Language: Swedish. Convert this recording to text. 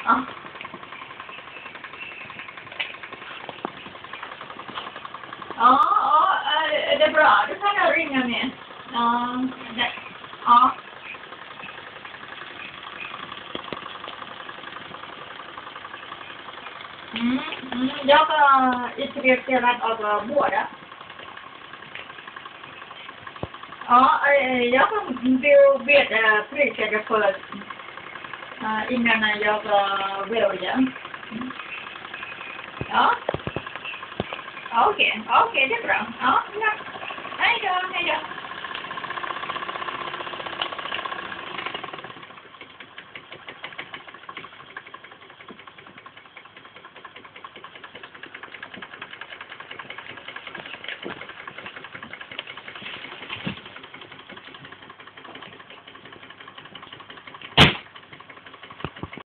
Ja. Ja, det är bra. Du kan jag ringa med. Ja, ja. Jag var intresserad av båda. Ja, jag vill veta priset för innan jag väljer. Ja. Okej, det är bra. Ja, hej då.